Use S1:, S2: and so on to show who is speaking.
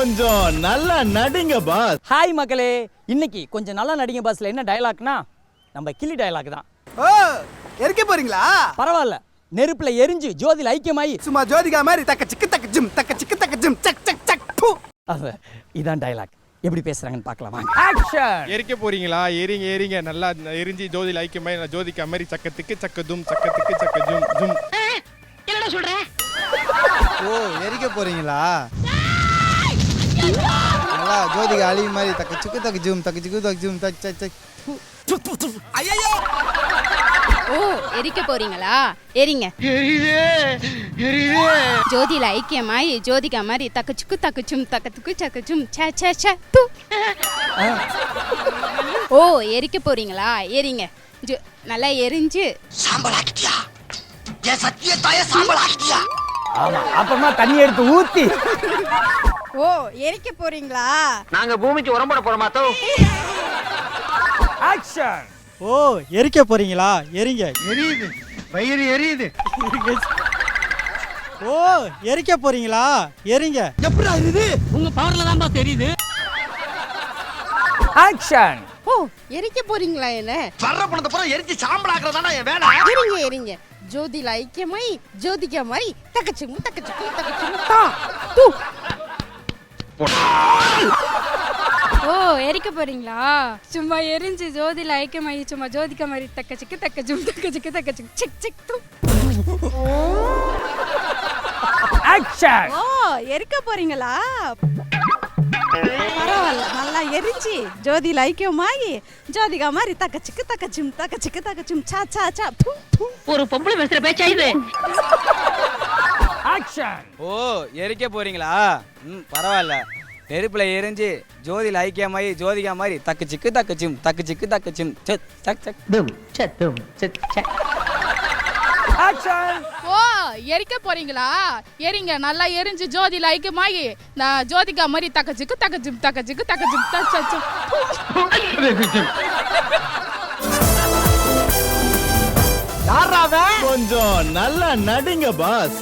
S1: கொஞ்சம் நல்லா நடிங்க pass.
S2: Hi மக்களே, இன்னைக்கு கொஞ்சம் நல்லா நடிங்க பாஸ்ல என்ன டயலாக்னா நம்ம கிளி டயலாக் தான்.
S3: ஓ எரிக்க போறீங்களா?
S2: பரவாயில்ல, நெருப்புல எரிஞ்சு ஜோதியில் ஐக்கியமாயி
S3: சும்மா ஜோதிகா மாதிரி தக்க சிக்கு தக்க ஜிம் சக் சக் சக் பூ.
S2: இதான் டயலாக். எப்படி பேசுறாங்கன்னு பார்க்கலாமா? ஆக்ஷன்.
S4: எரிக்க போறீங்களா? எரிங்க எரிங்க நல்லா எரிஞ்சு ஜோதியில் ஐக்கியமாயி ஜோதிகா மாதிரி சக்கத்துக்கு சக்கதும் சக்கத்துக்கு சக்க ஜும் ஜும்.
S5: என்னடா சொல்ற?
S6: ஓ எரிக்க போறீங்களா? நல்லா ஜோதிகா அழி மாதிரி தக்க சிக்கு தக்க ஜூம் தக்க சிக்கு தக்க ஜூம் தக் சக் சக்.
S3: ஐயோ
S5: ஓ எரிக்க போறீங்களா? எரிங்க. ஜோதியில ஐக்கியமாயி ஜோதிகா மாதிரி தக்கச்சுக்கு தக்கச்சும் தக்கத்துக்கு சக்கச்சும் ச ச ச து. ஓ எரிக்க போறீங்களா? எரிங்க. நல்லா எரிஞ்சு
S7: சாம்பல் ஆக்கிட்டியா? என் சத்தியத்தாய சாம்பல் ஆக்கிட்டியா?
S2: ஆமா, அப்புறமா தண்ணி எடுத்து ஊத்தி.
S5: ஓ எரிக்க போறீங்களா?
S7: நாங்க பூமிக்கு உரம் போட போறோமா தோ?
S2: ஆக்ஷன்.
S6: ஓ எரிக்க போறீங்களா? எரிங்க.
S3: எரியுது வயிறு எரியுது.
S6: ஓ எரிக்க போறீங்களா? எரிங்க.
S3: எப்படா இது?
S2: உங்க பவர்ல தான் தெரியுது. ஆக்ஷன்.
S5: ஓ எரிக்க போறீங்களா? என்ன
S7: வர்ற பணத்தை பூரா எரிச்சு சாம்பல் ஆக்குறதானா என் வேலை?
S5: எரிங்க எரிங்க. ஜோதியில ஐக்கியமாயி ஜோதிகா மாதிரி தக்கச்சும் தக்கச்சும் தக்கச்சும் தா து.
S8: ஓ எரிக்க போறீங்களா? சும்மா எரிஞ்சு ஜோதியில ஐக்கியமாயி சும்மா ஜோதிகா மாதிரி தக்கச்சுக்கு தக்கச்சும் தக்கச்சுக்கு தக்கச்சும் சிக் சிக் து.
S2: ஆக்ஷன்.
S5: ஓ எரிக்க போறீங்களா? பரவாயில்ல, நல்லா எரிஞ்சு ஜோதியில ஐக்கியமாயி ஜோதிகா மாதிரி தக்கச்சுக்கு தக்கச்சும் தக்கச்சுக்கு தக்கச்சும் சா சா சா து து.
S8: ஒரு பொம்பளை பேசுற பேச்சா இது?
S2: ஆக்ஷன்.
S9: ஓ எரிக்க போறீங்களா? பரவாயில்ல, நெருப்புல எரிஞ்சு ஜோதியில் ஐக்கியமாயி ஜோதிகா மாதிரி தக்கு சிக்கு தக்கச்சும் சக் சக் தும் சத்தும் சக் சக்.
S2: ஆக்ஷன்.
S8: ஓ எரிக்க போறீங்களா? எரிங்க. நல்லா எரிஞ்சு ஜோதியில ஐக்கியமாயி நான் ஜோதிகா மாதிரி தக்கச்சுக்கு தக்கச்சும் தக்கச்சும்
S3: யாராவே?
S1: கொஞ்சம் நல்லா நடிங்க பாஸ்.